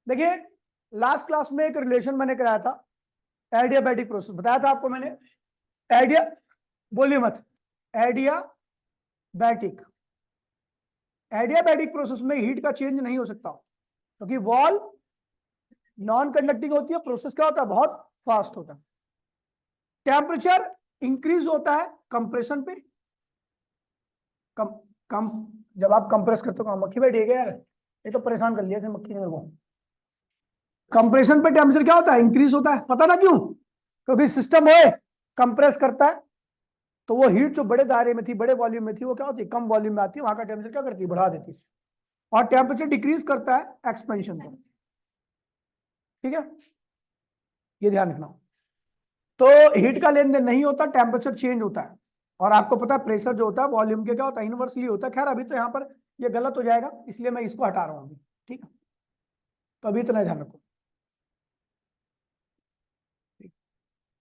देखिए last class में एक रिलेशन मैंने कराया था, एडियाबैटिक प्रोसेस बताया था आपको मैंने। एडिया बोलिए मत, एडियाबैटिक एडियाबैटिक प्रोसेस में हीट का चेंज नहीं हो सकता क्योंकि वॉल नॉन कंडक्टिंग होती है, प्रोसेस क्या होता है बहुत फास्ट होता है। टेम्परेचर इंक्रीज होता है कंप्रेशन पे, कम कम जब आप कंप्रेस करते हो। मक्खी बैठी है क्या यार, ये तो परेशान कर लिया मक्खी ने मेरे को। कंप्रेशन पे टेम्परेचर क्या होता है इंक्रीज होता है, पता ना क्यों, क्योंकि सिस्टम है कंप्रेस करता है तो वो हीट जो बड़े दायरे में थी बड़े वॉल्यूम में थी वो क्या होती है कम वॉल्यूम में आती है, वहां का टेम्परेचर क्या करती है बढ़ा देती है। और टेम्परेचर डिक्रीज करता है एक्सपेंशन को, ठीक है, ये ध्यान रखना। तो हीट का लेन देन नहीं होता, टेम्परेचर चेंज होता है। और आपको पता है प्रेशर जो होता है वॉल्यूम के क्या होता है इनवर्सली होता है। खैर अभी तो यहाँ पर ये गलत हो जाएगा इसलिए मैं इसको हटा रहा हूँ अभी, ठीक है। तो अभी इतना ध्यान रखो,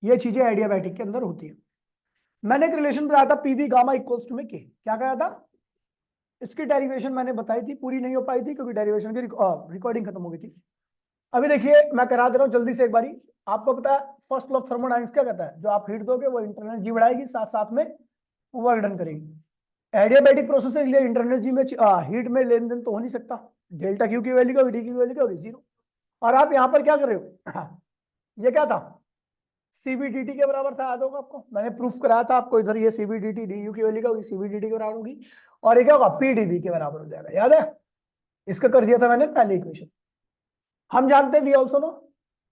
ये चीजें एडियाबैटिक के अंदर होती है। मैंने एक रिलेशन बताया था पीवी गामा इक्वल्स टू में के, क्या कहा था, इसकी डेरिवेशन मैंने बताई थी, पूरी नहीं हो पाई थी क्योंकि डेरिवेशन की रिकॉर्डिंग खत्म हो गई थी। अभी देखिए मैं करा दे रहा हूँ जल्दी से एक बारी। आपको पता है फर्स्ट लॉ ऑफ थर्मोडायनामिक्स क्या कहता है, जो आप हीट दोगे वो इंटरनल जी बढ़ाएगी साथ साथ में वर्क डन करेगी। एडियाबैटिक प्रोसेस के लिए इंटरनल जी में हीट में लेन देन तो हो नहीं सकता, डेल्टा क्यू की वैल्यू क्या होगी, डी की वैल्यू क्या होगी, जीरो। और आप यहाँ पर क्या कर रहे हो, ये क्या था सीबीडीटी के बराबर था, याद होगा आपको, मैंने प्रूफ कराया था आपको। इधर ये सीबीडीटी डी यू की वैल्यू क्या होगी सीबीडीटी के बराबर होगी, और ये क्या होगा पीडीवी के बराबर हो जाएगा, याद है। इसका कर दिया था मैंने पहले इक्वेशन। हम जानते हैं we also know,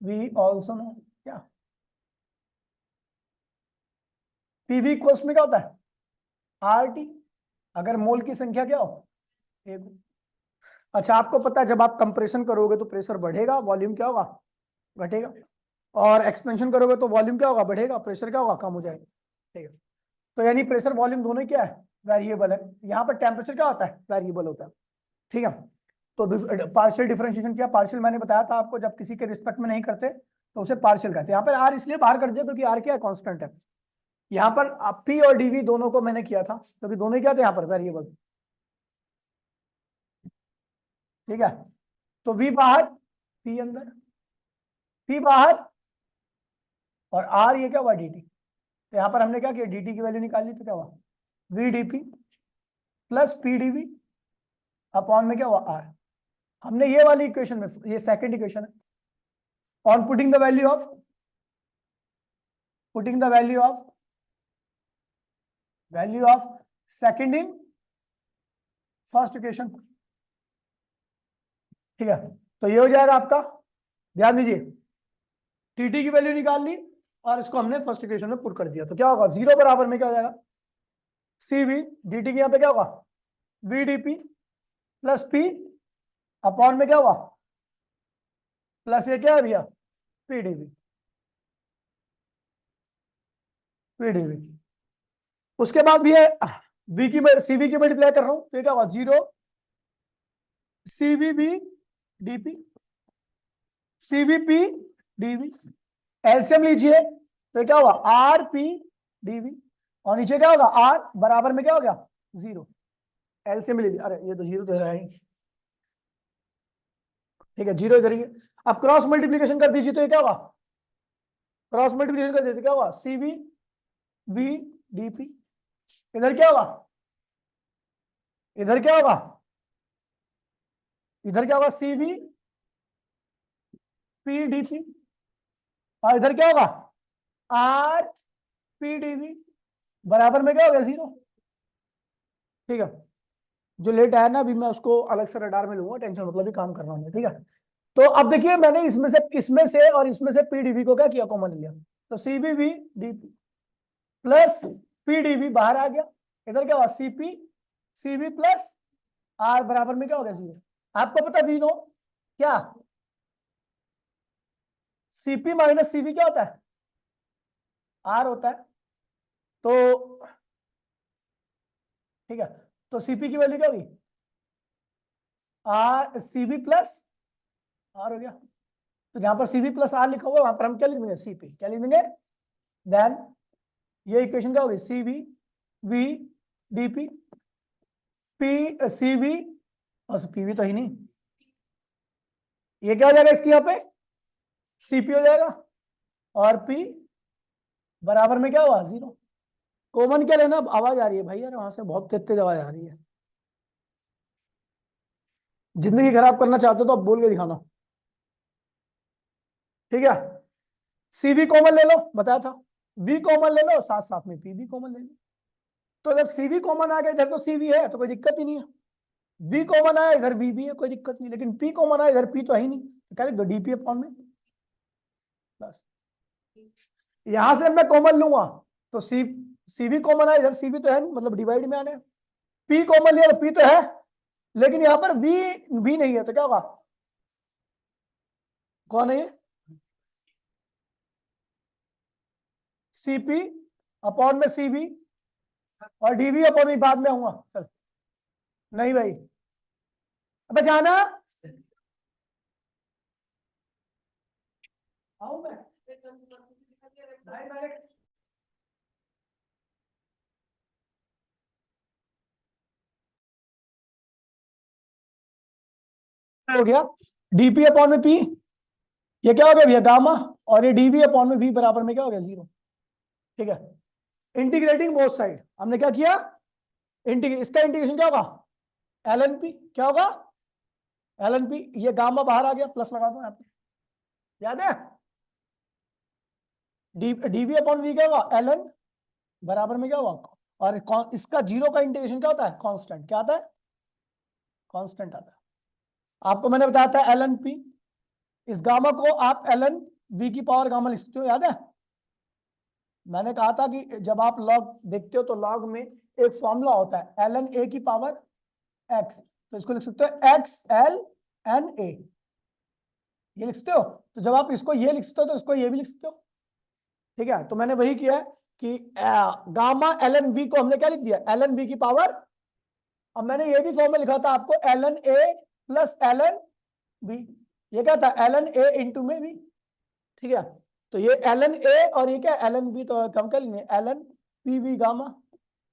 we also know क्या पीवी इक्वल्स में क्या होता है आर टी, अगर मोल की संख्या क्या हो एक। अच्छा आपको पता है जब आप कंप्रेशन करोगे तो प्रेशर बढ़ेगा, वॉल्यूम क्या होगा घटेगा, और एक्सपेंशन करोगे तो वॉल्यूम क्या होगा बढ़ेगा, प्रेशर क्या होगा कम हो जाएगा, ठीक है। तो यानी प्रेशर वॉल्यूम दोनों ही क्या है वेरिएबल है। यहाँ पर टेम्परेचर क्या होता है वेरिएबल होता है, ठीक है। तो पार्शियल डिफरेंशिएशन क्या, पार्शियल मैंने बताया था आपको जब किसी के रिस्पेक्ट में नहीं करते तो उसे पार्शियल कहते हैं। यहाँ पर आर इसलिए बाहर कर दिया क्योंकि आर क्या है कांस्टेंट है। यहाँ पर पी और डीवी दोनों को मैंने किया था क्योंकि दोनों ही क्या थे यहाँ पर वेरिएबल, ठीक है। तो वी बाहर पी अंदर, पी बाहर, और आर ये क्या हुआ डी टी। तो यहाँ पर हमने क्या किया डी टी की वैल्यू निकाल ली, तो क्या हुआ V D P plus P D V upon में क्या हुआ आर। हमने ये वाली इक्वेशन में, ये सेकंड इक्वेशन है, on putting the value of, putting the value of second in first equation, ठीक है। तो ये हो जाएगा आपका, ध्यान दीजिए टीटी की वैल्यू निकाल ली और इसको हमने फर्स्ट इक्वेशन में पुट कर दिया, तो क्या होगा जीरो बराबर में क्या हो जाएगा सी वी डी टी के यहाँ पे क्या होगा V D P plus P upon में क्या होगा प्लस ये क्या है भैया पीडीवी, पीडीवी। उसके बाद भी है वी की सीवी की मल्टीप्लाई कर रहा हूं तो ये क्या होगा zero CVB DP CVP DV, LCM लीजिए तो ये क्या होगा आर पी डीवी, और नीचे क्या होगा आर बराबर में क्या हो गया जीरो, एलसीएम लीजिए, अरे ये तो जीरो दे रहा है, ठीक है जीरो इधर ही। अब क्रॉस मल्टीप्लीकेशन कर दीजिए तो ये क्या होगा, क्रॉस मल्टीप्लीकेशन कर दीजिए तो क्या होगा सीवी वी डीपी, इधर क्या होगा, इधर क्या होगा, इधर क्या होगा सीवी पी डीपी, और इधर क्या होगा आर पी डीवी बराबर में क्या हो गया जीरो, ठीक है। जो लेट आया ना अभी मैं उसको अलग से रडार में लूंगा, टेंशन मतलब ही काम कर रहा हूं, ठीक है। तो अब देखिए मैंने इसमें से और इसमें से पीडीवी को क्या किया कॉमन लिया, तो सीबीवी डीपी प्लस पीडीवी बाहर आ गया, इधर क्या हुआ सीपी सीबी प्लस आर बराबर में क्या हो गया जीरो। आपको पता वी नो क्या सीपी माइनस सीवी क्या होता है आर होता है, तो ठीक है। तो सीपी की वैल्यू क्या हुई आर सीबी प्लस आर हो गया, तो जहां पर सीबी प्लस आर लिखा हुआ वहां पर हम क्या लिख देंगे सीपी, क्या लिख देंगे देन ये इक्वेशन क्या होगी CV V DP P CV और पीवी तो ही नहीं, ये क्या हो जाएगा इसकी यहाँ पे सीपी हो जाएगा और पी बराबर में क्या हुआ 0। कॉमन क्या लेना? अब आवाज आ रही है भाई यार वहां से बहुत तेज तेज आवाज आ रही है। जिंदगी खराब करना चाहते हो तो अब बोल के दिखाना, ठीक है। सीवी कॉमन ले लो, बताया था। वी कॉमन ले लो, साथ साथ में पी भी कॉमन ले लो। तो जब सीवी कॉमन आ गया इधर तो सीवी है तो कोई दिक्कत ही नहीं है। वी कॉमन आया इधर वी भी है, कोई दिक्कत नहीं। लेकिन पी कॉमन आया इधर पी तो है ही नहीं, तो क्या लिख दो डीपी अपॉन में बस। यहां से मैं कॉमन लूंगा तो सीवी कॉमन आया इधर सीवी तो है नहीं, मतलब डिवाइड में आने। पी कॉमन लिया तो पी तो है, लेकिन यहां पर वी नहीं है तो क्या होगा? कौन है ये? सीपी अपॉन में सीवी और डीवी अपॉन में बाद में आऊंगा। चल नहीं भाई, अब जाना आऊं मैं हो गया डीपी अपॉन में पी, ये क्या हो गया भैया गामा, और ये डीवी अपॉन में वी बराबर में क्या हो गया 0, ठीक है। इंटीग्रेटिंग बोथ साइड हमने क्या किया, इसका इंटीग्रेशन क्या होगा एल एन पी, क्या होगा एल एन पी, ये गामा बाहर आ गया प्लस लगा दो यहाँ पे, याद है डीवी अपॉन वी क्या होगा एल एन बराबर में क्या होगा, और इसका 0 का इंटीग्रेशन क्या होता है कांस्टेंट, क्या आता है कांस्टेंट आता है। आपको मैंने बताया था एल एन पी, इस गामा को आप एल एन वी की पावर गामा लिख सकते हो, याद है मैंने कहा था कि जब आप लॉग देखते हो तो लॉग में एक फॉर्मूला होता है एल एन ए की पावर एक्स, तो इसको लिख सकते हो एक्स एल एन ए, ये लिख सकते हो। तो जब आप इसको ये लिख सकते हो तो इसको ये भी लिख सकते हो, ठीक है। तो मैंने वही किया है कि गामा एल एन वी को हमने क्या लिख दिया एल एन वी की पावर, अब मैंने ये भी फॉर्मूला लिखा था आपको L N A plus L N B, ये क्या था एल एन ए इंटू में बी, ठीक है। तो ये एल एन ए और ये क्या एल एन बी, तो कम कर लेंगे L N P V gamma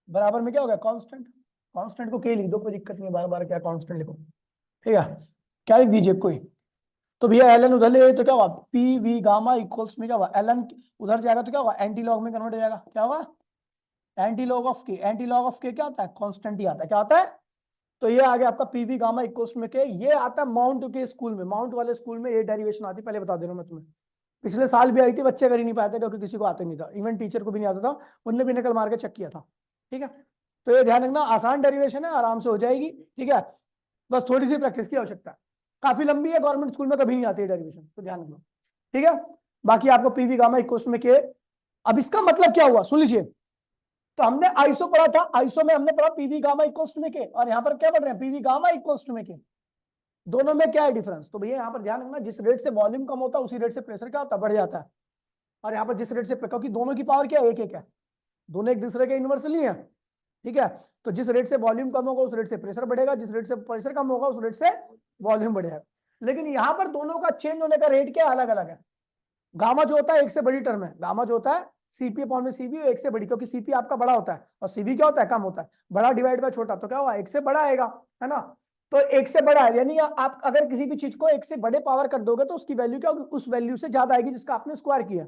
बराबर में क्या हो गया कांस्टेंट, कांस्टेंट को के लिख दो, कोई दिक्कत नहीं, बार बार क्या कांस्टेंट लिखो, ठीक है। क्या लिख दीजिए कोई, तो भैया एल एन उधर ले तो क्या होगा पी वी गामा इक्वल्स में क्या होगा एल एन उधर जाएगा तो क्या होगा एंटी लॉग में कन्वर्ट हो जाएगा, क्या होगा एंटी लॉग ऑफ के, एंटी लॉग ऑफ के क्या होता है कांस्टेंट ही आता है, क्या आता है, तो ये आ गया आपका पीवी गामा इक्वल्स में के, ये आता है माउंट के स्कूल में, माउंट वाले स्कूल में ये डेरिवेशन आती है, पहले बता दे रहा हूं मैं तुम्हें, पिछले साल भी आई थी, बच्चे कर ही नहीं पाए थे क्योंकि किसी को आता नहीं था, इवन टीचर को भी नहीं आता था, उनने भी नकल मार के चेक किया था, ठीक है। तो ये ध्यान रखना आसान डेरिवेशन है, आराम से हो जाएगी, ठीक है, बस थोड़ी सी प्रैक्टिस की आवश्यकता है, काफी लंबी है, गवर्नमेंट स्कूल में कभी नहीं आती है डेरिवेशन, तो ध्यान रखना, ठीक है। बाकी आपको पीवी गामा इक्वल्स में के, अब इसका मतलब क्या हुआ सुन लीजिए, तो हमने आइसो पढ़ा था, आइसो में हमने पढ़ा पीवी गामा इक्वल्स में के, और यहाँ पर क्या पढ़ रहे हैं पीवी गामा इक्वल्स में के, दोनों में क्या है डिफरेंस, तो भैया यहाँ पर ध्यान रखना जिस रेट से वॉल्यूम कम होता है उसी रेट से प्रेशर क्या होता है बढ़ जाता है, और यहाँ पर जिस रेट से, क्योंकि दोनों की पावर क्या है एक एक है, दोनों एक दूसरे के इन्वर्सली है, ठीक है। तो जिस रेट से वॉल्यूम कम होगा उस रेट से प्रेशर बढ़ेगा, जिस रेट से प्रेशर कम होगा उस रेट से वॉल्यूम बढ़ेगा, लेकिन यहाँ पर दोनों का चेंज होने का रेट क्या अलग अलग है। गामा जो होता है एक से बड़ी टर्म है, गामा जो होता है सीपी अपॉन में सीबी एक से बड़ी, क्योंकि सीपी आपका बड़ा होता है और सीबी क्या होता है कम होता है, बड़ा डिवाइड बाय छोटा तो क्या होगा एक से बड़ा आएगा, है ना। तो एक से बड़ा है यानी आप अगर किसी भी चीज को एक से बड़े पावर कर दोगे तो उसकी वैल्यू क्या होगी उस वैल्यू से ज्यादा आएगी जिसका आपने स्क्वायर किया,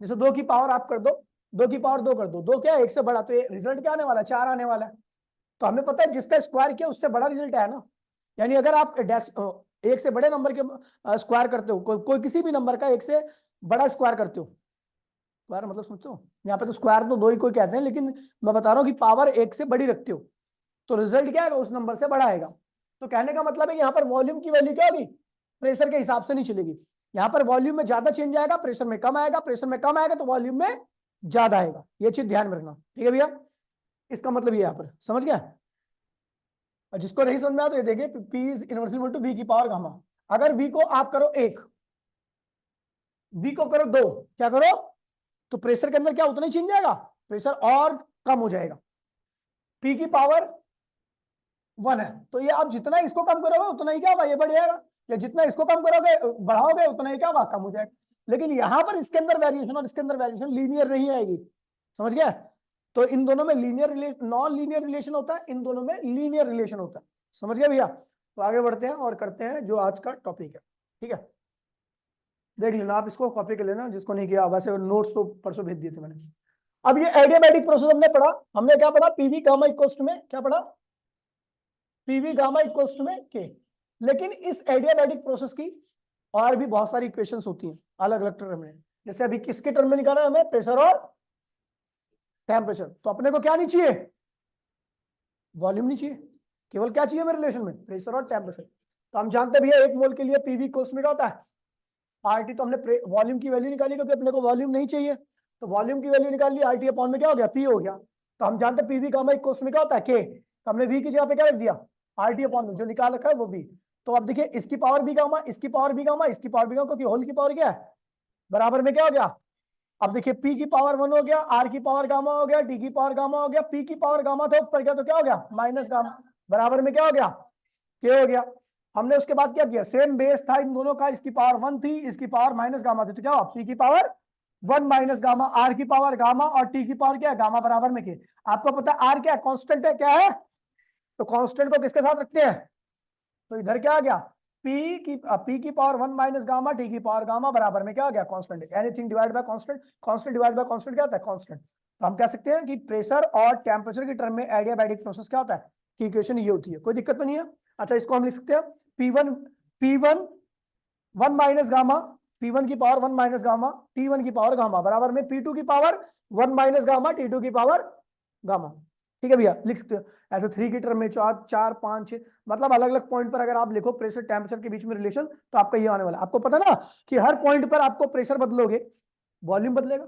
जैसे 2 की पावर आप कर दो, 2 की पावर 2 कर दो, 2 क्या है एक से बड़ा, तो ये रिजल्ट क्या आने वाला है 4 आने वाला है, तो हमें पता है जिसका स्क्वायर किया उससे बड़ा रिजल्ट आया ना। यानी अगर आप एक से बड़े नंबर के स्क्वायर करते हो, कोई किसी भी नंबर का एक से बड़ा स्क्वायर करते हो, स्क्वायर मतलब समझते हो, यहाँ पे तो स्क्वायर तो 2 ही कोई कहते हैं, लेकिन मैं बता रहा हूँ कि पावर एक से बड़ी रखते हो तो रिजल्ट क्या आएगा उस नंबर से बड़ा आएगा। तो कहने का मतलब है कि यहाँ पर वॉल्यूम की वैल्यू क्या होगी प्रेशर के हिसाब से नहीं चलेगी, यहाँ पर वॉल्यूम में ज्यादा चेंज आएगा, प्रेशर में कम आएगा, प्रेशर में कम आएगा तो वॉल्यूम में ज्यादा आएगा, ये चीज ध्यान में रखना, ठीक है भैया। इसका मतलब ये यहाँ पर समझ गया, और जिसको नहीं समझ में आया तो ये देखिए P इज इनवर्सल टू V की पावर गामा, अगर V को आप करो 1, V को करो 2, क्या करो तो प्रेशर के अंदर क्या उतना ही चेंज जाएगा, प्रेशर और कम हो जाएगा, P की पावर 1 है, तो ये आप जितना इसको कम करोगे उतना ही क्या होगा ये बढ़ जाएगा, या जितना इसको कम करोगे बढ़ाओगे उतना ही क्या होगा कम हो जाएगा, लेकिन यहां पर इसके अंदर वेरिएशन और इसके अंदर वेरिएशन लीनियर नहीं आएगी, समझ गया। तो इन दोनों में लीनियर नॉन लीनियर रिलेशन होता है, इन दोनों में लीनियर रिलेशन होता है, समझ गया भैया। तो आगे बढ़ते हैं और करते हैं जो आज का टॉपिक है। ठीक है, देख लेना आप, इसको कॉपी कर लेना जिसको नहीं किया, वैसे नोट्स तो परसों भेज दिए थे मैंने। अब ये एडियाबैटिक प्रोसेस हमने पढ़ा, हमने क्या पढ़ा, पीवी गामा इक्वल्स टू में क्या पढ़ा, पीवी गामा इक्वल्स टू में के। लेकिन इस एडियाबैटिक प्रोसेस की और भी बहुत सारी इक्वेशंस होती हैं अलग अलग टर्म में। जैसे अभी किसके टर्म में निकाला हमें, प्रेशर और टेम्परेचर, तो अपने को क्या नहीं चाहिए, वॉल्यूम नहीं चाहिए, केवल क्या चाहिए मेरे रिलेशन में, प्रेशर और टेम्परेचर। तो हम जानते भैया 1 मोल के लिए पीवी इक्वल्स में क्या होता है, आरटी। तो हमने वॉल्यूम की वैल्यू निकाली क्योंकि अपने को वॉल्यूम नहीं चाहिए, तो वॉल्यूम की वैल्यू निकाल ली, आरटी अपॉन में क्या हो गया, पी हो गया। तो हम जानते हैं पीवी गामा इक्वल्स में क्या होता है, के। तो हमने वी की जगह पे क्या रख दिया, आरटी अपॉन में जो निकाल रखा है वो वी। तो अब देखिए इसकी पावर बी गामा, इसकी पावर बी गामा, इसकी पावर बी गामा, क्योंकि होल की पावर क्या है, बराबर में क्या हो गया। अब देखिए पी की पावर 1 हो गया, आर की पावर गामा हो गया, डी की पावर गामा हो गया, पी की पावर गामा था ऊपर गया तो क्या हो गया, माइनस गामा, बराबर में क्या हो गया, के हो गया। हमने उसके बाद क्या किया, सेम बेस था इन दोनों का, इसकी पावर 1 थी, इसकी पावर माइनस गामा थी, तो क्या हुआ, पी की पावर 1 माइनस गामा, आर की पावर गामा और टी की पावर क्या है, गामा, बराबर में के। आपको पता है आर क्या है, कांस्टेंट है, क्या है, तो कांस्टेंट को किसके साथ रखते हैं, तो इधर क्या आ गया, पी की पावर 1 माइनस गामा, टी की पावर गामा, बराबर में क्या आ गया, constant. Anything divide by constant, constant divide by constant क्या होता है, कांस्टेंट। तो हम कह सकते हैं कि प्रेशर और टेम्परेचर की टर्म में एडियाबैटिक प्रोसेस क्या होता है, कि इक्वेशन ये होती है, कोई दिक्कत तो नहीं है। अच्छा, इसको हम लिख सकते हैं P1 1 माइनस गामा, P1 की पावर 1 माइनस गामा, T1 की पावर गामा, बराबर में P2 की पावर 1 माइनस गामा, T2 की पावर गामा। ठीक है भैया, लिख सकते हो ऐसे 3 की टर्म में, 4 4 5 6, मतलब अलग अलग पॉइंट पर अगर आप लिखो प्रेशर टेम्परेचर के बीच में रिलेशन, तो आपका ये आने वाला। आपको पता ना कि हर पॉइंट पर आपको प्रेशर बदलोगे वॉल्यूम बदलेगा,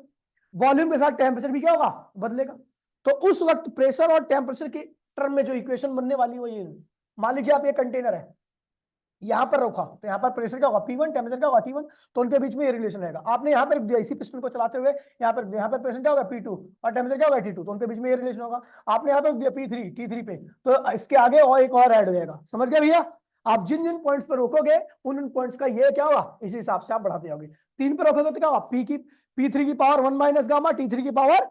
वॉल्यूम के साथ टेम्परेचर भी क्या होगा, बदलेगा। तो उस वक्त प्रेशर और टेम्परेचर की टर्म में जो इक्वेशन बनने वाली है वो ये। मान लीजिए आप ये कंटेनर है, यहां पर रखा, तो यहाँ पर प्रेशर क्या होगा, P1, टेम्परेचर क्या होगा, T1, तो उनके बीच में ये रिलेशन रहेगा। आपने यहाँ पर इसी पिस्टन को चलाते हुए यहाँ पर प्रेशर क्या होगा, P2, और टेम्परेचर क्या होगा, T2, तो उनके बीच में ये रिलेशन होगा। आपने यहाँ पर दिया P3, T3 पे, तो इसके आगे और एक और ऐड हो जाएगा। समझ गए भैया, आप जिन जिन पॉइंट्स पर रोकोगे उन पॉइंट्स का ये क्या होगा, इसी हिसाब से आप बढ़ाते जाओगे। 3 पर रोकोगे तो क्या होगा, P3 की पावर 1 माइनस गामा, T3 की पावर,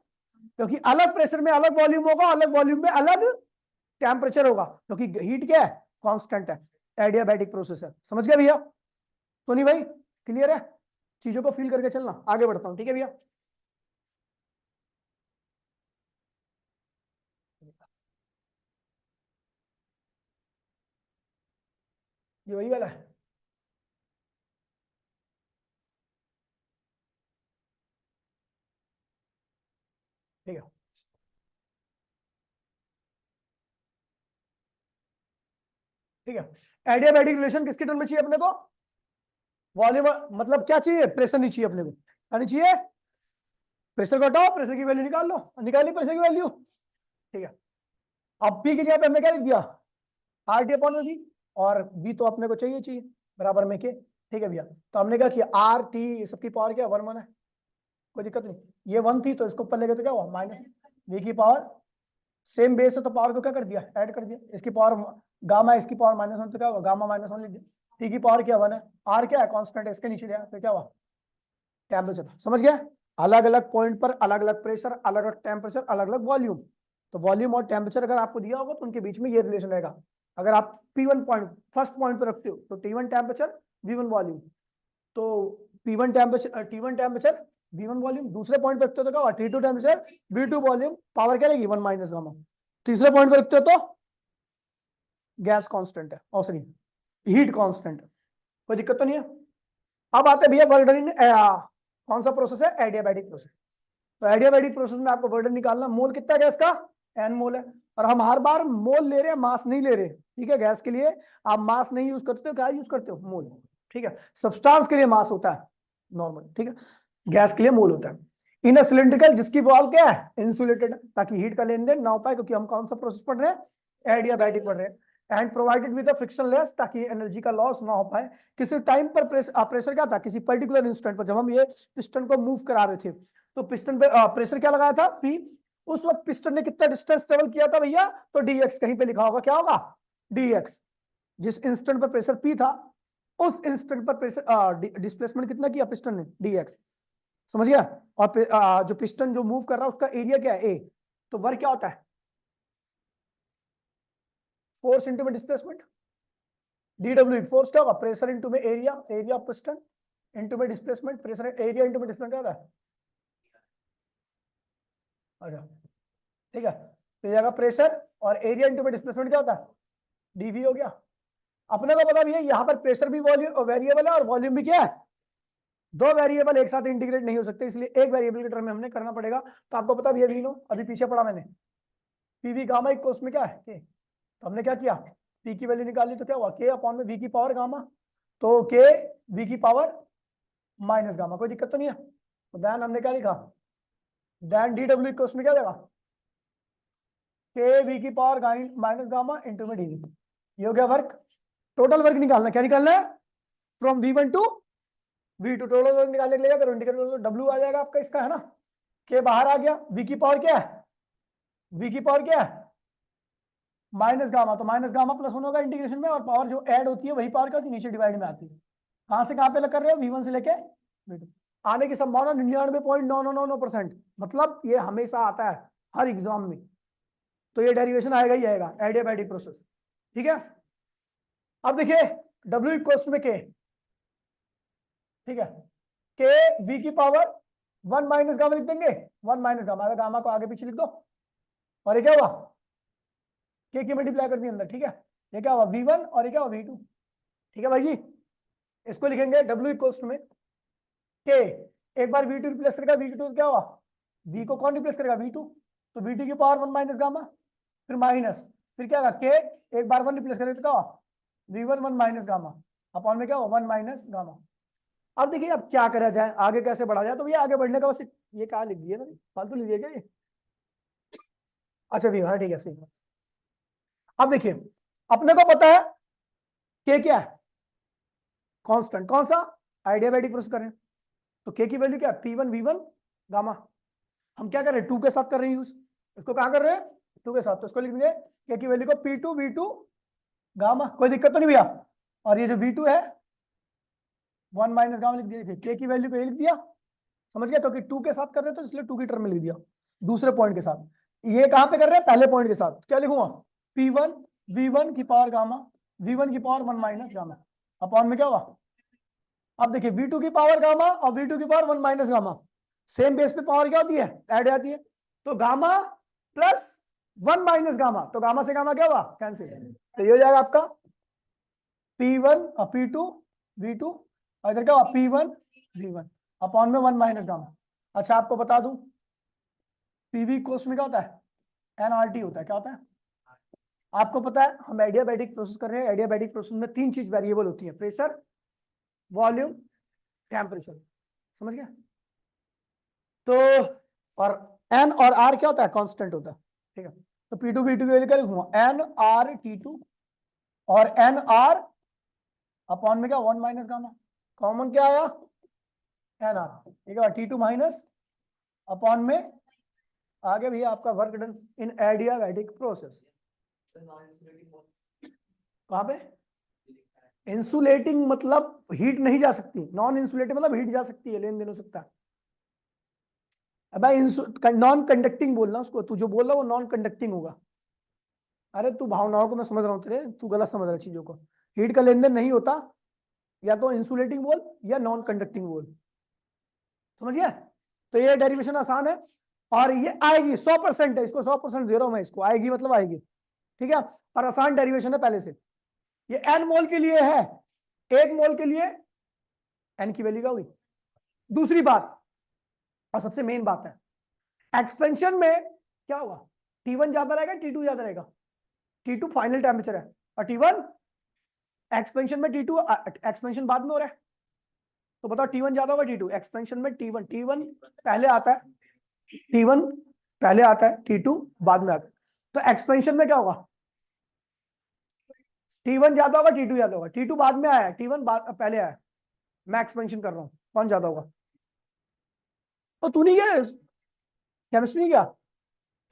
क्योंकि अलग प्रेशर में अलग वॉल्यूम होगा, अलग वॉल्यूम में अलग टेम्परेचर होगा, क्योंकि हीट क्या है, कांस्टेंट है, एडियाबैटिक प्रोसेस है। समझ गया भैया, तो नहीं भाई, क्लियर है, चीजों को फील करके चलना। आगे बढ़ता हूं, ठीक है भैया। ये वही वाला है, ठीक है, ठीक है। एडियाबैटिक रिलेशन किसके टर्म में चाहिए अपने को, वॉल्यूम, मतलब क्या चाहिए, प्रेशर नहीं चाहिए अपने को, क्या नहीं चाहिए, प्रेशर को हटाओ, प्रेशर की वैल्यू निकाल लो, निकाली प्रेशर की वैल्यू, ठीक है। अब पी की जगह पे हमने क्या लिख दिया, आर टी अपॉन वी, और वी तो अपने को चाहिए चाहिए, बराबर में के, ठीक है भैया। तो हमने क्या किया, आर टी सबकी पावर क्या 1 1 है, कोई दिक्कत नहीं, ये 1 थी तो इसको ऊपर लेके तो क्या हुआ, माइनस वी की पावर, सेम बेस है तो पावर को क्या कर दिया, ऐड कर दिया, इसकी पावर गामा, इसकी पावर -1, तो क्या होगा, गामा -1 लिख दिया। टी की पावर क्या 1 है, आर क्या है, कांस्टेंट है, इसके नीचे गया तो क्या हुआ, टेम्परेचर। समझ गया, अलग अलग पॉइंट पर अलग अलग प्रेशर, अलग अलग टेम्परेचर, अलग अलग वॉल्यूम। तो वॉल्यूम और टेम्परेचर अगर आपको दिया होगा तो उनके बीच में ये रिलेशन रहेगा। अगर आप P1 पॉइंट फर्स्ट पॉइंट पर रखते हो तो T1 टेम्परेचर, V1 वॉल्यूम, तो P1 temperature, T1 temperature, V1 volume. दूसरे पॉइंट पर रखते हो तो क्या होगा, T2 temperature, V2 volume, power क्या रहेगी 1 माइनस गामा। तीसरे पॉइंट पर रखते हो तो गैस कांस्टेंट है, और सॉरी हीट कांस्टेंट है, कोई दिक्कत तो नहीं है। अब आते हैं भैया वर्डन इन कौन सा प्रोसेस है, एडियाबैटिक प्रोसेस। तो एडियाबैटिक प्रोसेस में आपको वर्डन निकालना, मोल कितना गैस का, n मोल है, और हम हर बार मोल ले रहे हैं, मास नहीं ले रहे। ठीक है, गैस के लिए आप मास नहीं यूज करते हो, क्या यूज करते हो, मोल। ठीक है, सब्सटेंस के लिए मास होता है नॉर्मल, ठीक है, गैस के लिए मोल होता है। इन अ सिलिंड्रिकल, जिसकी वॉल क्या है, इंसुलेटेड, ताकि हीट का लेन देन ना हो पाए, क्योंकि हम कौन सा प्रोसेस पढ़ रहे हैं, एडियाबैटिक पढ़ रहे हैं। एंड प्रोवाइडेड विद फ्रिक्शनलेस, ताकि एनर्जी का लॉस ना हो पाए। किसी टाइम पर प्रेशर क्या था, किसी पर्टिकुलर इंस्टेंट पर, जब हम ये पिस्टन को मूव करा रहे थे तो पिस्टन पे प्रेशर क्या लगाया था, पी। उस वक्त पिस्टन ने कितना डिस्टेंस ट्रेवल किया था भैया, तो dx कहीं पे लिखा होगा, क्या होगा, dx। जिस इंस्टेंट पर प्रेशर पी था उस इंस्टेंट पर प्रेशर डिस्प्लेसमेंट कितना किया पिस्टन ने, dx। समझ गया। और जो पिस्टन जो मूव कर रहा है उसका एरिया क्या है, a, तो वर्क क्या होता है, फोर्स इंटू में डिस्प्लेसमेंट, DW फोर्स क्या होगा, प्रेशर इंटू में area, area of piston into में डिस्प्लेसमेंट, प्रेशर एरिया इंटू में डिस्प्लेसमेंट क्या होता है, अच्छा ठीक है, तो ये जाएगा प्रेशर और एरिया इंटू में डिस्प्लेसमेंट क्या होता है, डीवी हो गया। अपने को पता भी है यहाँ पर प्रेशर भी वॉल्यूम वेरिएबल है और वॉल्यूम भी क्या है, दो वेरिएबल एक साथ इंटीग्रेट नहीं हो सकते, इसलिए एक वेरिएबल के टर्म में हमने करना पड़ेगा। तो आपको पता भी है वीनो, अभी पीछे पढ़ा मैंने, पीवी गामा इक्वल्स में क्या है के, तो हमने क्या किया, पी की वैल्यू निकाली तो क्या हुआ के अपॉन में वी की पावर गामा, तो के वी की पावर माइनस गामा, कोई दिक्कत तो नहीं है। तो देन हमने क्या लिखा, देन डी डब्ल्यू इक्वल्स में क्या देगा, के वी की पावर माइनस गामा इंटू में डीवी, ये हो गया वर्क। टोटल वर्क निकालना, क्या निकालना है, from V1 to V2, total work निकालने के लिए क्या करो, इंटीग्रेट करो तो W आ जाएगा आपका, इसका है ना, के बाहर आ गया, V की पावर क्या है, V की पावर क्या है माइनस गामा, तो माइनस गामा प्लस 1 होगा इंटीग्रेशन में, और पावर जो ऐड होती है वही पावर क्या होती है, नीचे डिवाइड में आती है। कहां से कहां पे कर रहे हो, V1 से लेके V2, आने की संभावना 99.999%, मतलब ये हमेशा आता है हर एग्जाम में, तो ये डेरिवेशन आएगा ही आएगा, एडियाबैटिक प्रोसेस, ठीक है। अब देखिए W इक्वल्स में के, ठीक है, के V की पावर 1 माइनस गामा लिख देंगे, 1 माइनस गामा, गामा को आगे पीछे लिख दो, और ये क्या हुआ, के की मल्टीप्लाई कर दी अंदर, ठीक है, ये क्या हुआ V1 और ये क्या हुआ V2, ठीक है भाई जी। इसको लिखेंगे W इक्वल्स में के, एक बार V2 रिप्लेस करेगा V2 तो क्या हुआ, V को कौन रिप्लेस करेगा V2, तो V2 की पावर 1 माइनस गामा, फिर माइनस, फिर क्या होगा के, एक बार 1 रिप्लेस करेगा तो क्या हुआ V1 1 माइनस गामा, अपॉन में क्या हुआ 1 माइनस गामा। अब देखिए अब क्या करा जाए, आगे कैसे बढ़ा जाए, तो ये आगे बढ़ने का बस ये कहा लिख दिया ना, फालतू लिख दिया क्या ये, अच्छा भी हाँ ठीक है सही। अब देखिए अपने को पता है के क्या है, कांस्टेंट, कौन सा, आइडियाबैटिक प्रोसेस कर रहे हैं, तो के की वैल्यू क्या है P1 V1 गामा, हम क्या कर रहे हैं 2 के साथ कर रहे हैं यूज, इसको कहां कर रहे हैं 2 के साथ, तो इसको लिख देंगे के की वैल्यू को P2 V2 गामा, कोई दिक्कत तो नहीं भैया, और ये जो V2 है 1 माइनस गामा लिख दिया, के की वैल्यू को ये लिख दिया, समझ गया, तो कि 2 के साथ कर रहे हो तो इसलिए 2 की टर्म में लिख दिया, दूसरे पॉइंट के साथ, ये कहां पे कर रहे हैं पहले पॉइंट के साथ, क्या लिखूंगा P1 V1 की पावर गामा, V1 की पावर 1 माइनस गामा, अपॉन में क्या हुआ, अब देखिए V2 की पावर गामा और V2 की power 1 minus gamma, same base पे पावर क्या होती है, ऐड आती है, तो गामा प्लस 1 माइनस गामा, तो गामा से गामा क्या हुआ कैंसिल, तो ये हो जाएगा आपका P1 और P2 V2, और इधर क्या हुआ P1 V1 अपॉन में 1 माइनस गामा। अच्छा आपको बता दूं पीवी कोर्स में क्या होता है, एनआरटी होता है, क्या होता है, आपको पता है हम एडियाबैटिक प्रोसेस कर रहे हैं, एडियाबैटिक प्रोसेस में 3 चीज वेरिएबल होती है, प्रेशर, वॉल्यूम, टेम्परेचर, समझ गया, तो और एन और आर क्या होता है, कांस्टेंट होता है, ठीक है, तो P2 V2 की वैल्यू क्या लिखूंगा एन आर T2, और एन आर अपॉन में क्या 1 माइनस गामा, कॉमन क्या आया एन आर, ठीक है, T2 माइनस अपॉन में आगे भी आपका work done in adiabatic process, कहां पे इंसुलेटिंग मतलब हीट नहीं जा सकती, नॉन इंसुलेटिंग मतलब हीट जा सकती है, लेन देन हो सकता है, अब नॉन कंडक्टिंग बोलना उसको, तू जो बोल रहा है वो नॉन कंडक्टिंग होगा, अरे तू भावनाओं को मैं समझ रहा हूँ तेरे, तू गलत समझ रहा है चीजों को, हीट का लेन देन नहीं होता, या तो इंसुलेटिंग बोल या नॉन कंडक्टिंग बोल, समझ गया, तो ये डेरिवेशन आसान है, और ये आएगी 100% है, इसको 100% दे रहा हूं मैं, इसको आएगी मतलब आएगी, ठीक है, और आसान डेरिवेशन है पहले से, ये एन मोल के लिए है, 1 मोल के लिए एन की वैल्यू क्या हुई, दूसरी बात और सबसे मेन बात है, एक्सपेंशन में क्या होगा, T1 ज्यादा रहेगा T2 ज्यादा रहेगा, T2 फाइनल टेम्परेचर है और T1 एक्सपेंशन में, T2 एक्सपेंशन बाद में हो रहा है, तो बताओ T1 ज्यादा होगा T2, एक्सपेंशन में T1 पहले आता है, T1 पहले आता है, T2 बाद में आता है, तो एक्सपेंशन में क्या होगा, T1 ज्यादा होगा T2 ज्यादा होगा, T2 बाद में आया है, T1 पहले आया है, मैं एक्सपेंशन कर रहा हूं, कौन ज्यादा होगा, तो तू नहीं गया केमिस्ट्री नहीं गया,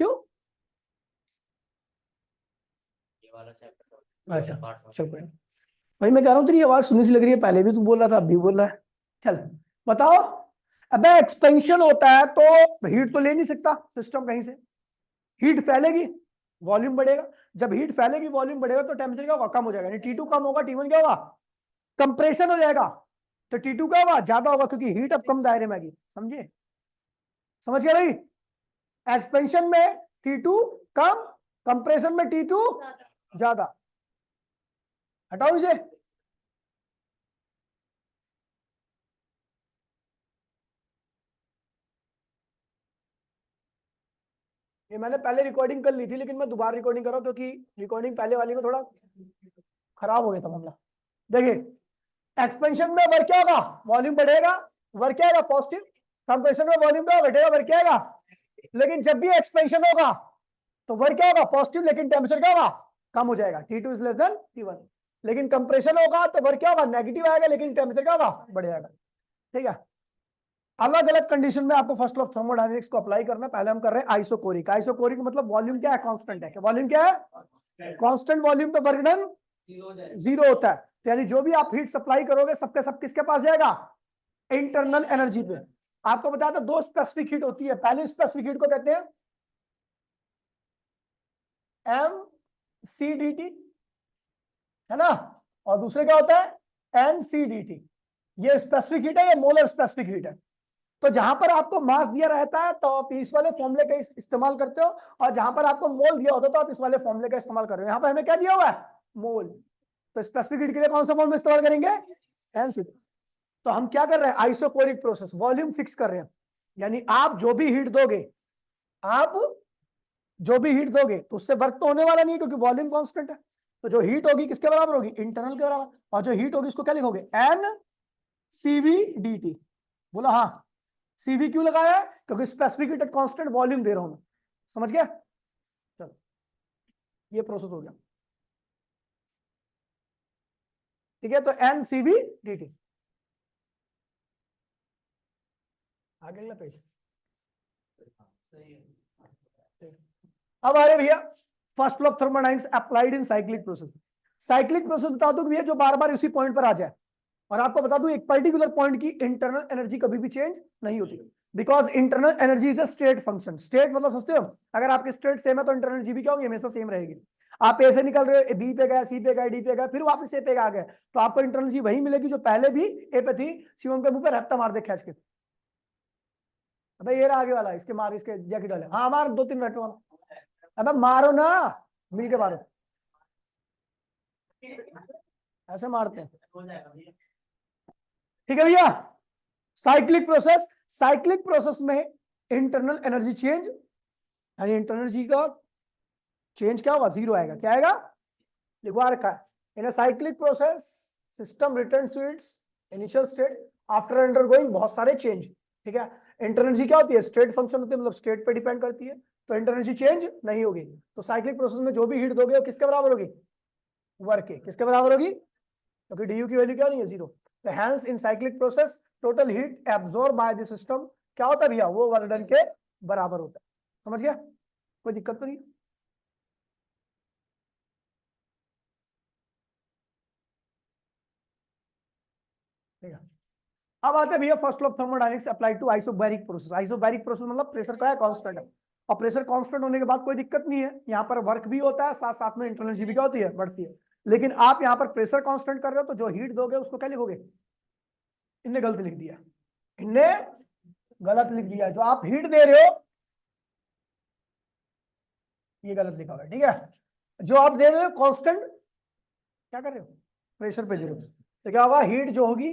क्यों, अच्छा चल कोई भाई, मैं कह रहा हूँ तेरी आवाज सुनी सी लग रही है, पहले भी तू बोल रहा था अब भी बोल रहा है, चल बताओ, अबे एक्सपेंशन होता है तो हीट तो ले नहीं सकता सिस्टम कहीं से, हीट फैलेगी, वॉल्यूम बढ़ेगा, जब हीट फैलेगी वॉल्यूम बढ़ेगा तो टेम्परेचर क्या होगा, कम हो जाएगा, T2 कम होगा, T1 क्या होगा, कंप्रेशन हो जाएगा, तो T2 क्या होगा, ज्यादा होगा, क्योंकि हीट अब कम दायरे में आएगी। समझिए, समझ गया भाई? एक्सपेंशन में T2 कम, कंप्रेशन में T2 ज्यादा। हटाओ इसे। ये मैंने पहले रिकॉर्डिंग कर ली थी, लेकिन मैं दोबारा रिकॉर्डिंग कर रहा हूं क्योंकि रिकॉर्डिंग पहले वाली में थोड़ा खराब हो गया था मामला। देखिए, एक्सपेंशन में वर्क क्या होगा, वॉल्यूम बढ़ेगा, वर्क क्या होगा, पॉजिटिव। कंप्रेशन में वॉल्यूम क्या होगा, घटेगा, वर्क क्या होगा। लेकिन जब भी एक्सपेंशन होगा तो वर्क क्या होगा, पॉजिटिव, लेकिन टेम्परेचर क्या होगा, कम हो जाएगा, T2 is less than T1। लेकिन कंप्रेशन होगा तो वर्क क्या होगा, नेगेटिव आएगा, लेकिन टेम्परेचर क्या होगा, बढ़ जाएगा। ठीक है, अलग अलग कंडीशन में आपको फर्स्ट लॉ ऑफ थर्मोडायनेमिक्स को अप्लाई करना है। पहले हम कर रहे हैं आइसोकोरिक। आइसोकोरिक मतलब वॉल्यूम क्या है, कांस्टेंट है। वॉल्यूम क्या है, कांस्टेंट वॉल्यूम पे वर्क डन जीरो होता है। तो यानी जो भी आप हीट सप्लाई करोगे सबके सब किसके पास जाएगा, इंटरनल एनर्जी पे। आपको बताया था दो स्पेसिफिक हीट होती है, पहले स्पेसिफिक हीट को कहते हैं MCDT, है ना, और दूसरे क्या होता है NCDT। ये स्पेसिफिक हीट है, ये मोलर स्पेसिफिक हीट है। तो जहां पर आपको मास दिया रहता है तो आप इस वाले फॉर्मूले का इस्तेमाल करते हो, और जहां पर आपको मोल दिया होता है तो आप इस वाले फॉर्मूले का इस्तेमाल कर रहे हो। यहां पर हमें क्या दिया हुआ है, मोल। तो स्पेसिफिक हीट के लिए कौन सा फॉर्मूला इस्तेमाल करेंगे, NCDT। तो हम क्या कर रहे हैं, आइसोकोरिक प्रोसेस, वॉल्यूम फिक्स कर रहे हैं। यानी आप जो भी हीट दोगे, आप जो भी हीट दोगे तो उससे वर्क तो होने वाला नहीं है, क्योंकि वॉल्यूम कांस्टेंट है। तो जो हीट होगी किसके बराबर होगी, इंटरनल के बराबर। और जो हीट होगी उसको क्या लिखोगे, NCVDT। बोला हाँ, CV क्यों लगाया है, क्योंकि specific heat at constant volume दे रहा हूं मैं। समझ गया, चलो ये प्रोसेस हो गया। ठीक है, तो NCVDT। आगे अगला पेज। अब आ रहे भैया first law of thermodynamics applied in cyclic process. Cyclic process बता दूं भैया जो बार बार उसी पॉइंट पर आ जाए, और आपको बता दूं एक पर्टिकुलर पॉइंट की इंटरनल एनर्जी कभी भी चेंज नहीं होती, because internal energy is a state function. State मतलब सोचते हो, अगर आपकी स्टेट सेम है तो इंटरनल एनर्जी भी क्या होगी, हमेशा सेम रहेगी। आप ए से निकल रहे हो, बी पे गए, सी पे गए, डी पे गए, फिर वापस ए पे आ गए, तो आपको इंटरनल एनर्जी वही मिलेगी जो पहले भी ए पे थी। शिवम के मुंह पे रैप्टा मार दे खींच के, अबे ये रहा आगे वाला, इसके मार, इसके जैकेट वाले, हाँ मार दो तीन रैप्टा मारो, अबे मारो ना, मिल के मारो, ऐसे मारते हैं। ठीक है भैया, साइक्लिक प्रोसेस, साइक्लिक प्रोसेस में इंटरनल एनर्जी चेंज, यानी इंटरनल एनर्जी का चेंज क्या होगा, जीरो आएगा। क्या आएगा, लिखवा रखा है, in a cyclic process system returns to its initial state after undergoing बहुत सारे चेंज। ठीक है, इंटरनल एनर्जी क्या होती है, स्टेट फंक्शन होती है, मतलब स्टेट पे डिपेंड करती है, तो इंटरनल एनर्जी चेंज नहीं होगी। तो साइक्लिक प्रोसेस में जो भी हीट दोगे वो किसके बराबर होगी, वर्क के। किसके बराबर होगी, क्योंकि DU की वैल्यू क्या नहीं है, जीरो। तो hence in cyclic process total heat absorb by the system क्या होता है भैया, वो वर्क डन के बराबर होता है। समझ गया, कोई दिक्कत तो नहीं। ठीक है, अब आते हैं भैया first law of thermodynamics applied to isobaric process. Isobaric process मतलब प्रेशर का है, कांस्टेंट है, और प्रेशर कांस्टेंट होने के बाद कोई दिक्कत नहीं है, यहाँ पर वर्क भी होता है, साथ साथ में इंटरनल एनर्जी भी क्या होती है, बढ़ती है। लेकिन आप यहाँ पर प्रेशर कांस्टेंट कर रहे हो तो जो हीट दोगे उसको क्या लिखोगे, इनने गलत लिख दिया, इनने गलत लिख दिया, जो आप हीट दे रहे हो ये गलत लिखा हुआ है। ठीक है, जो आप दे रहे हो कांस्टेंट क्या कर रहे हो, प्रेशर पे दे रहे हो, तो क्या होगा, हीट जो होगी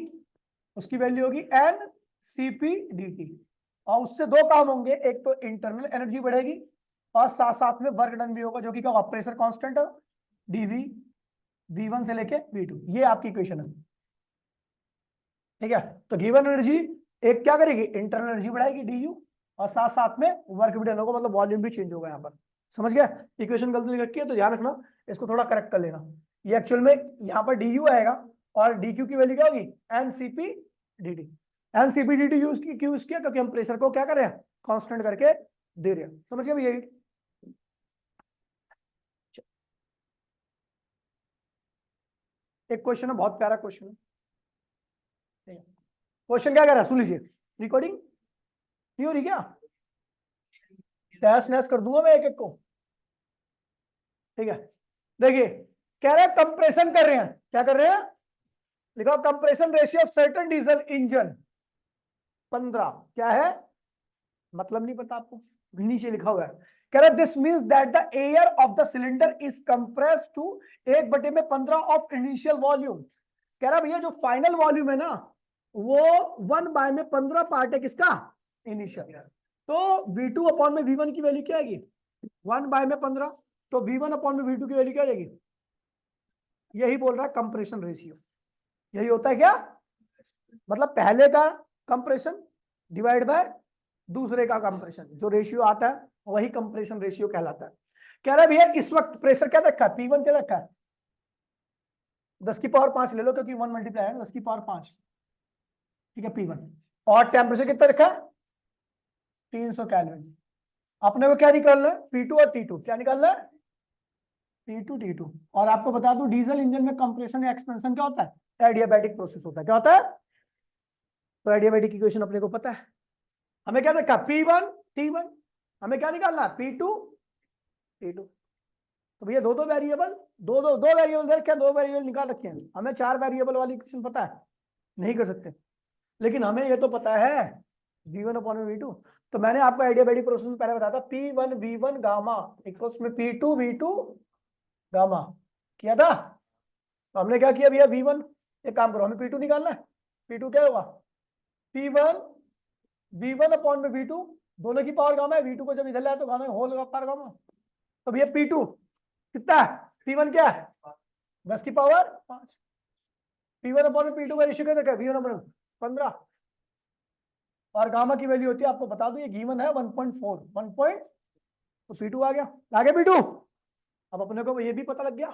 उसकी वैल्यू होगी NCPDT, और उससे दो काम होंगे, एक तो इंटरनल एनर्जी बढ़ेगी और साथ साथ में वर्क डन भी होगा, जो कि क्या होगा, प्रेशर कांस्टेंट DV V1 से लेके V2, ये आपकी इक्वेशन है। ठीक है, तो गिवन एनर्जी एक क्या करेगी, इंटरनल एनर्जी बढ़ाएगी DU, और साथ साथ में वर्क भी डन होगा, मतलब वॉल्यूम भी चेंज होगा यहाँ पर। समझ गया, इक्वेशन गलती लिख रखी है तो ध्यान रखना, इसको थोड़ा करेक्ट कर लेना। ये एक्चुअल में यहाँ पर DU आएगा और DQ की वैल्यू क्या होगी, NCPDT। NCPDT यूज क्यों यूज किया, क्योंकि हम प्रेशर को क्या कर रहे हैं, कांस्टेंट करके दे रहे हैं। समझ गया भैया, एक क्वेश्चन है, बहुत प्यारा क्वेश्चन है। क्वेश्चन क्या कह रहा है, सुन लीजिए, रिकॉर्डिंग नहीं हो रही क्या, टैस नैस कर दूंगा मैं एक एक को। ठीक है, देखिए कह रहे हैं कंप्रेशन कर रहे हैं, क्या कर रहे हैं, लिखो compression ratio of certain diesel engine 15, क्या है मतलब नहीं पता आपको, नीचे लिखा हुआ है, कह रहा है this means that the air of the cylinder is compressed to 1/15 of initial volume. कह रहा भैया जो फाइनल वॉल्यूम है ना वो 1/15 पार्ट है किसका, इनिशियल। तो V2 अपॉन में V1 की वैल्यू क्या आएगी, 1/15, तो V1 अपॉन में V2 की वैल्यू क्या आ जाएगी, यही बोल रहा है कंप्रेशन रेशियो, यही होता है क्या, मतलब पहले का कंप्रेशन डिवाइड बाय दूसरे का कंप्रेशन, जो रेशियो आता है वही कंप्रेशन रेशियो कहलाता है। कह रहा है भैया इस वक्त प्रेशर क्या रखा है, P1 क्या रखा है 10⁵ ले लो, क्योंकि 1 मल्टीप्लाई है 10⁵, ठीक है P1, और टेम्परेचर कितना रखा है 300 केल्विन। अपने को क्या निकालना है, P2 और T2, क्या निकालना है P2 T2। और आपको बता दूं डीजल इंजन में कंप्रेशन या एक्सपेंशन क्या होता है, एडियाबैटिक प्रोसेस होता है, क्या होता है, तो एडियाबैटिक इक्वेशन अपने को पता है, हमें क्या देखा P1 T1, हमें क्या निकालना है P2 T2। तो भैया दो वेरिएबल, दो वेरिएबल दे रखे, दो वेरिएबल निकाल रखे हैं, हमें 4 वेरिएबल वाली इक्वेशन पता है, नहीं कर सकते, लेकिन हमें ये तो पता है V1 अपॉन में V2। तो मैंने आपको एडियाबैटिक प्रोसेस में पहले बताया था P1 V1 गामा इक्वल्स में P2 V2 गामा किया था। तो हमने क्या किया भैया V1, एक काम करो हमें P2 निकालना है, P2 क्या होगा P1 V1 अपॉन में V2, दोनों की पावर गामा है, V2 को जब इधर लाया तो गामा होल पावर गामा, तो भैया P2 कितना है, P1 क्या है 10⁵, P1 अपॉन में P2 का रेशियो क्या है V1 अपॉन 15, और गामा की वैल्यू होती है आपको बता दो ये गिवन है 1.4, 1 पॉइंट, तो P2 आ गया, P2। अब अपने को ये भी पता लग गया,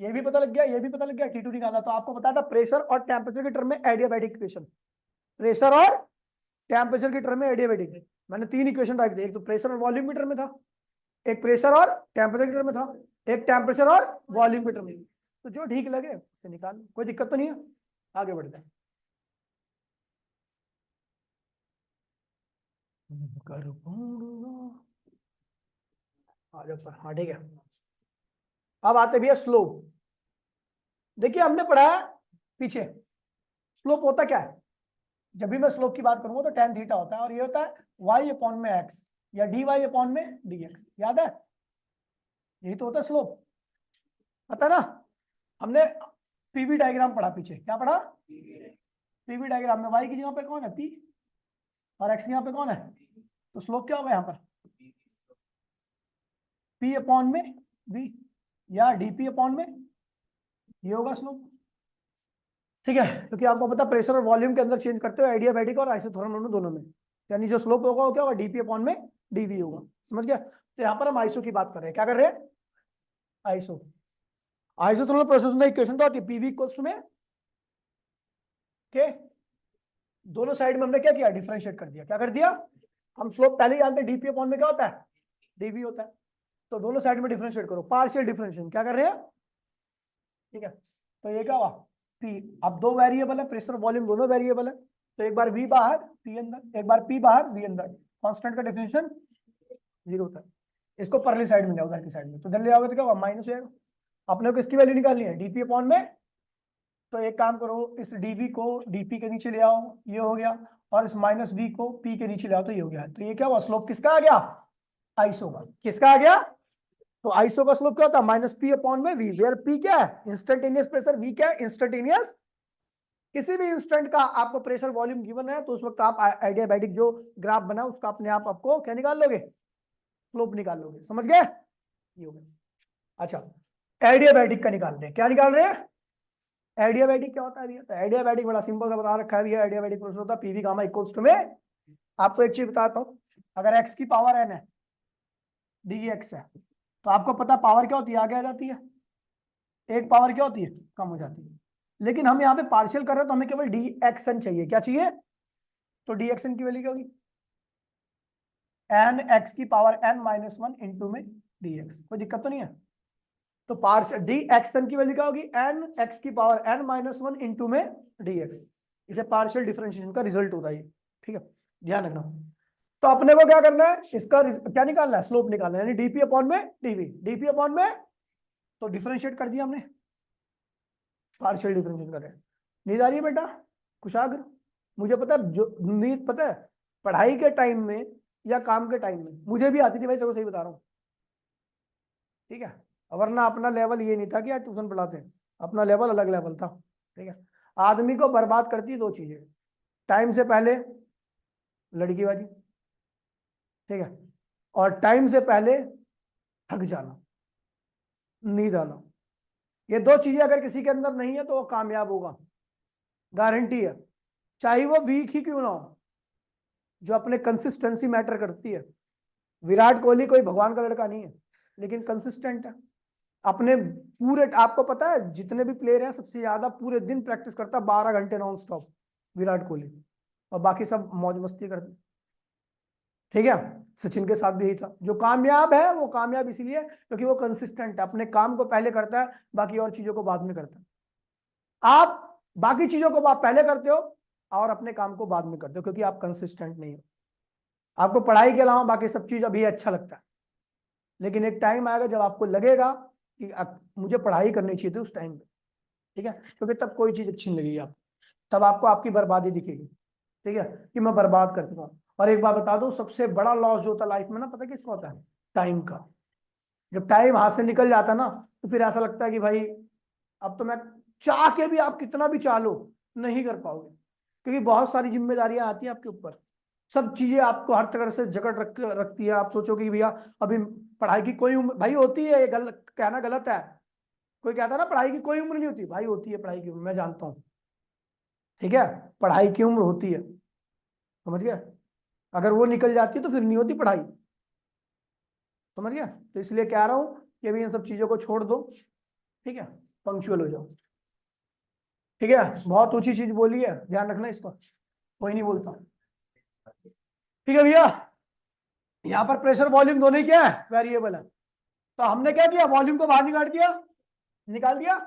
ये भी पता लग गया, ये भी पता लग गया, T2 निकाला। तो आपको पता था प्रेशर और टेम्परेचर के टर्म में एडियाबैटिक इक्वेशन, प्रेशर और टेम्परेचर के टर्म में एडियाबैटिक, मैंने 3 इक्वेशन रख दी, एक तो प्रेशर और वॉल्यूम के टर्म में था, एक प्रेशर और टेम्परेचर के टर्म में था, एक टेम्परेचर और वॉल्यूम के टर्म में, तो जो ठीक लगे उसे निकाल, कोई दिक्कत तो नहीं है, आगे बढ़ते हैं। हाँ ठीक है, अब आते भैया स्लोप। देखिए हमने पढ़ा है पीछे स्लोप होता क्या है, जब भी मैं स्लोप की बात करूंगा तो tan थीटा होता है, और ये होता है y अपॉन में x या dy अपॉन में dx, याद है, यही तो होता है स्लोप, पता ना। हमने पीवी डायग्राम पढ़ा पीछे, क्या पढ़ा, पीवी डायग्राम में y की जगह पे कौन है p और x की जगह पे कौन है, तो स्लोप क्या होगा यहाँ पर p अपॉन में v या dp अपॉन में, ये होगा स्लोप, ठीक है, क्योंकि आपको पता प्रेशर और वॉल्यूम के अंदर चेंज करते हो एडियाबैटिक और आइसोथर्मल दोनों में, यानी जो स्लोप होगा वो क्या होगा डीपी अपॉन में डीवी होगा, समझ गया। तो यहाँ पर हम आइसो की बात कर रहे हैं, क्या कर रहे हैं आइसो, आइसोथर्मल प्रोसेस में इक्वेशन तो होती है पीवी इक्वल्स में के, दोनों साइड में हमने क्या किया डिफरेंशिएट कर दिया, क्या कर दिया, हम स्लोप पहले ही जानते हैं डीपी अपॉन में क्या होता है डीवी होता है, तो दोनों साइड में डिफरेंशिएट करो, पार्शियल डिफरेंशिएशन क्या कर रहे हैं, ठीक है, तो ये क्या हुआ P, अब दो वेरिएबल है प्रेशर वॉल्यूम दोनों वेरिएबल है, तो एक बार V बाहर P अंदर, एक बार P बाहर V अंदर, कांस्टेंट का डिफरेंशिएशन 0 होता है, इसको परली साइड में ले उधर की साइड में, तो इधर ले आओगे तो क्या होगा माइनस हो जाएगा, अपने को इसकी वैल्यू निकालनी है डीपी अपॉन में, तो एक काम करो इस डीवी को डीपी के नीचे ले आओ, ये हो गया, और इस माइनस वी को पी के नीचे ले आओ, तो ये हो गया, तो ये क्या हुआ स्लोप किसका आ गया आइसो का, किसका आ गया, तो आइसो का स्लोप क्या होता है माइनस पी अपॉन में वी, वेयर पी क्या है इंस्टेंटेनियस प्रेशर, वी क्या है इंस्टेंटेनियस, किसी भी इंस्टेंट का आपको प्रेशर वॉल्यूम गिवन है तो उस वक्त आप एडियाबैटिक जो ग्राफ बना उसका अपने आप आपको क्या निकाल लोगे स्लोप निकाल लोगे, समझ गए, ये हो गया। अच्छा एडियाबैटिक का निकाल रहे हैं, क्या निकाल रहे हैं एडियाबैटिक क्या होता है भैया, तो एडियाबैटिक बड़ा सिंपल सा बता रखा है भैया, एडियाबैटिक प्रोसेस होता है पीवी गामा इक्वल्स टू में, आपको एक चीज बताता हूँ, अगर x की पावर n है dx है तो आपको पता पावर क्या होती है आगे आ जाती है, एक पावर क्या होती है कम हो जाती है, लेकिन हम यहाँ पे पार्शियल कर रहे हैं तो हमें केवल dxn चाहिए, क्या चाहिए, तो dxn की वैल्यू क्या होगी n x की पावर n-1 इंटू में dx, कोई दिक्कत तो नहीं है, तो पार्शियल dxn की वैल्यू क्या होगी n x की पावर n-1 इंटू में dx, इसे पार्शियल डिफरेंशिएशन का रिजल्ट होता है, ठीक है ध्यान रखना। तो अपने को क्या करना है इसका क्या निकालना है स्लोप निकालना है, यानी डीपी अपॉन में डीवी, डीपी अपॉन में तो डिफरेंशिएट कर दिया हमने, पार्शियल डिफरेंशिएट कर रहे हैं। नींद आ रही है बेटा कुशाग्र? मुझे पता है, जो नींद पता है पढ़ाई के टाइम में या काम के टाइम में मुझे भी आती थी भाई, चलो सही बता रहा हूँ, ठीक है। वरना अपना लेवल ये नहीं था कि यार ट्यूशन पढ़ाते हैं, अपना लेवल अलग लेवल था, ठीक है। आदमी को बर्बाद करती है दो चीजें, टाइम से पहले लड़कीबाजी, ठीक है, और टाइम से पहले थक जाना, नींद आना। ये दो चीजें अगर किसी के अंदर नहीं है तो वो कामयाब होगा, गारंटी है, चाहे वो वीक ही क्यों ना हो। जो अपने कंसिस्टेंसी मैटर करती है। विराट कोहली कोई भगवान का लड़का नहीं है, लेकिन कंसिस्टेंट है अपने पूरे। आपको पता है जितने भी प्लेयर हैं सबसे ज्यादा पूरे दिन प्रैक्टिस करता है 12 घंटे नॉन स्टॉप विराट कोहली, और बाकी सब मौज मस्ती करते, ठीक है। सचिन के साथ भी यही था। जो कामयाब है वो कामयाब इसीलिए क्योंकि वो कंसिस्टेंट है, अपने काम को पहले करता है, बाकी और चीजों को बाद में करता है। आप बाकी चीजों को आप पहले करते हो और अपने काम को बाद में करते हो क्योंकि आप कंसिस्टेंट नहीं हो। आपको पढ़ाई के अलावा बाकी सब चीज अभी अच्छा लगता है, लेकिन एक टाइम आएगा जब आपको लगेगा कि मुझे पढ़ाई करनी चाहिए थी उस टाइम पे, ठीक है, क्योंकि तब कोई चीज अच्छी नहीं लगेगी आपको, तब आपको आपकी बर्बादी दिखेगी, ठीक है, कि मैं बर्बाद कर चुका हूं। और एक बात बता दो, सबसे बड़ा लॉस जो होता है लाइफ में ना, पता किसका होता है? टाइम का। जब टाइम हाथ से निकल जाता है ना, तो फिर ऐसा लगता है कि भाई अब तो मैं चाह के भी, आप कितना भी चाह लो नहीं कर पाओगे, क्योंकि बहुत सारी जिम्मेदारियां आती हैं आपके ऊपर, सब चीजें आपको हर तरह से जकड़ रखती है। आप सोचोगे कि भैया अभी पढ़ाई की कोई उम्र भाई होती है, ये गलत कहना गलत है। कोई कहता है ना पढ़ाई की कोई उम्र नहीं होती, भाई होती है पढ़ाई की उम्र, मैं जानता हूँ, ठीक है, पढ़ाई की उम्र होती है, समझ गया। अगर वो निकल जाती है तो फिर नहीं होती पढ़ाई, समझ गया। तो इसलिए कह रहा हूँ कि अभी इन सब चीजों को छोड़ दो, ठीक है, पंक्चुअल हो जाओ, ठीक है। बहुत ऊंची चीज बोली है, ध्यान रखना इसका, कोई नहीं बोलता, ठीक है भैया। यहाँ पर प्रेशर वॉल्यूम दोनों ही क्या है? वेरिएबल है। तो हमने क्या किया, वॉल्यूम को बाहर निकाल दिया,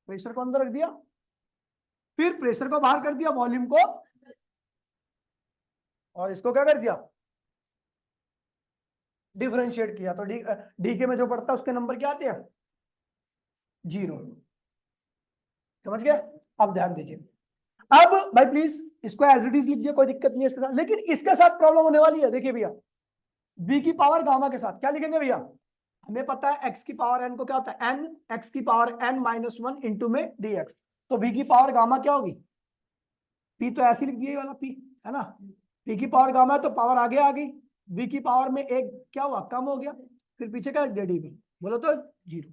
प्रेशर को अंदर रख दिया, फिर प्रेशर को बाहर कर दिया, वॉल्यूम को, और इसको क्या कर दिया, डिफरेंशिएट किया। तो डी के में जो पड़ता है उसके नंबर क्या आते हैं? 0, समझ गया। अब ध्यान दीजिए, अब भाई प्लीज इसको एज इट इज लिख दिया, कोई दिक्कत नहीं है इसके साथ, लेकिन इसके साथ प्रॉब्लम होने वाली है। देखिए भैया, बी की पावर गामा के साथ क्या लिखेंगे भैया? हमें पता है एक्स की पावर एन को क्या होता है, एन, एक्स की पावर एन माइनस 1 इंटू में डी एक्स। तो वी की पावर गामा क्या होगी? पी तो ऐसे लिख दिया वाला पी, है ना, पी की पावर गामा है तो पावर आगे आ गई, वी की पावर में एक क्या हुआ, कम हो गया, फिर पीछे क्या लिख दिया, डी वी, बोलो तो 0,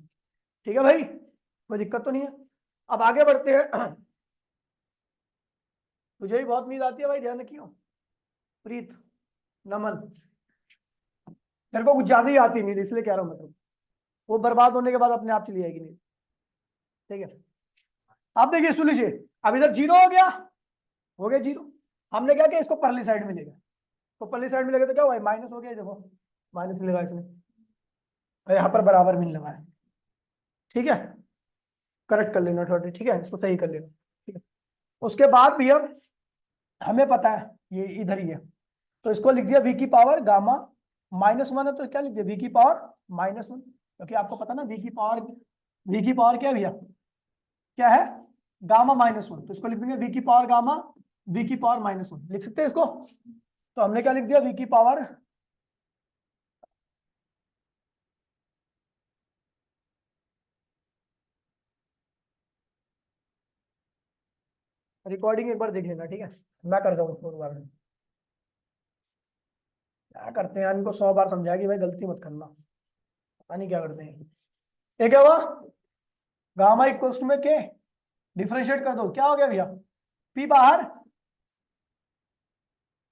ठीक है भाई, कोई दिक्कत तो नहीं है। अब आगे बढ़ते हैं। तुझे भी बहुत नींद आती है भाई, ध्यान रखियो प्रीत, नमन, तेरे को कुछ ज्यादा ही आती नींद, इसलिए कह रहा हूं मैं तो, वो बर्बाद होने के बाद अपने आप चली जाएगी नींद, ठीक है। अब देखिए सुन लीजिए, अब इधर 0 हो गया 0। हमने क्या किया, इसको परली साइड में ले गया, तो परली साइड में ले गए तो क्या हुआ, माइनस हो गया, देखो माइनस लगा इसने, और यहाँ पर बराबर मिलने लगा है, ठीक है, करेक्ट कर लेना थोड़ा, ठीक है, इसको सही कर लेना, ठीक है। उसके बाद भैया हमें पता है ये इधर ही है, तो इसको लिख दिया वी की पावर गामा -1 है, तो क्या लिख दिया वी की पावर -1, क्योंकि आपको पता ना वी की पावर क्या है भैया, क्या है, गामा -1, तो इसको लिख देंगे वी की पावर गामा, वी की पावर -1 लिख सकते हैं इसको। तो हमने क्या लिख दिया, वी की पावर, रिकॉर्डिंग एक बार देख लेना, ठीक है, मैं करता हूँ उसको दोबारा से। क्या करते हैं इनको 100 बार समझाया कि भाई गलती मत करना, पता नहीं क्या करते हैं। ये क्या हुआ, गामा इक्वल्स टू में के, डिफरेंशिएट कर दो, क्या हो गया भैया, पी बाहर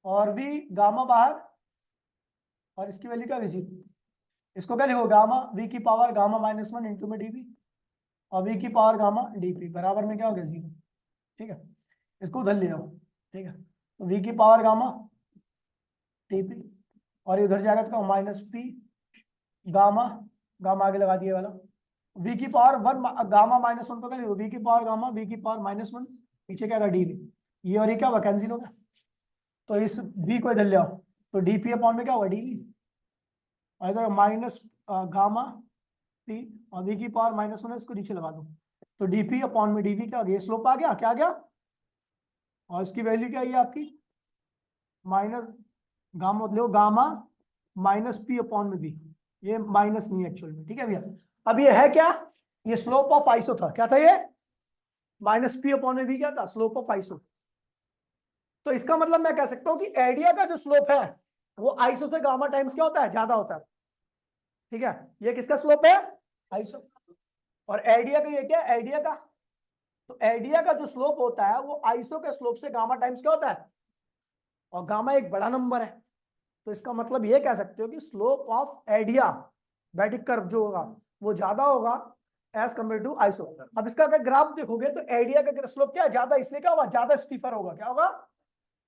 और वी गामा बाहर, और इसकी वैल्यू क्या होगी, इसको क्या लिखो, गामा वी की पावर गामा -1 इंटू में डीवी, और वी की पावर गामा डीपी बराबर में क्या हो गया 0, ठीक है। इसको उधर ले जाओ, ठीक है, तो वी की पावर गामा डीपी, और उधर जाएगा तो माइनस पी गामा, गामा आगे लगा दिया वाला, वी की पावर 1 गामा -1 तो क्या लिखो, वी की पावर गामा वी की पावर -1, पीछे क्या डीवी, ये और ये क्या हुआ, कैंसिल हो गया, तो इस वी को इधर ले आओ, तो डीपी अपॉन में क्या होगा डीवी, और इधर माइनस गामा टी और v की पावर -1 है, इसको नीचे लगा दो, तो dp अपॉन में dv क्या आ गया, स्लोप आ गया, क्या आ गया, और इसकी वैल्यू क्या है आपकी माइनस गामा, लो गामा माइनस पी अपॉन में वी, ये माइनस नहीं है एक्चुअल में, ठीक है भैया। अब ये है क्या, ये स्लोप ऑफ आइसो था, क्या था ये, माइनस पी अपॉन में वी क्या था, स्लोप ऑफ आइसो। तो इसका मतलब मैं कह सकता हूं कि एडिया का जो स्लोप है वो आइसो से गामा टाइम्स क्या होता है, ज्यादा होता है, ठीक है। ये किसका स्लोप है, आइसो। और एडिया का ये क्या है, एडिया का, तो एडिया का जो स्लोप होता है वो आइसो के स्लोप से गामा टाइम्स क्या होता है, और गामा एक बड़ा नंबर है, तो इसका मतलब ये कह सकते हो कि स्लोप ऑफ एडिया बैटिक कर्व जो होगा वो ज्यादा होगा एज कम्पेयर टू आइसो। अब इसका अगर ग्राफ देखोगे तो एडिया का स्लोप क्या है, ज्यादा, इसलिए क्या होगा, ज्यादा स्टीफर होगा, क्या होगा,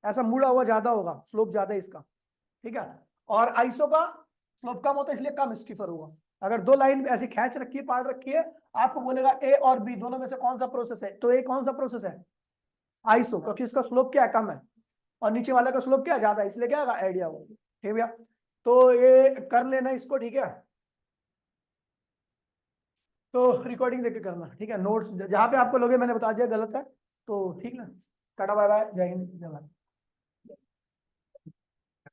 ऐसा मुड़ा हुआ ज्यादा होगा, स्लोप ज्यादा है इसका, ठीक है। और आइसो का स्लोप कम होता है इसलिए कम स्टीफर होगा। अगर दो लाइन ऐसी खींच रखी है, पार रखी है, आपको बोलेगा ए और बी दोनों में से कौन सा प्रोसेस है, तो ए कौन सा प्रोसेस है, आइसो, क्योंकि इसका स्लोप क्या है, कम है, और नीचे वाले का स्लोप क्या है, ज्यादा है, इसलिए क्या होगा, आइडिया होगा, ठीक भैया। तो ये कर लेना इसको, ठीक है। तो रिकॉर्डिंग देख के करना, ठीक है, नोट्स जहां पे आपको लगे मैंने बता दिया गलत है तो ठीक है, टाटा बाय बाय, जय हिंद जय भारत।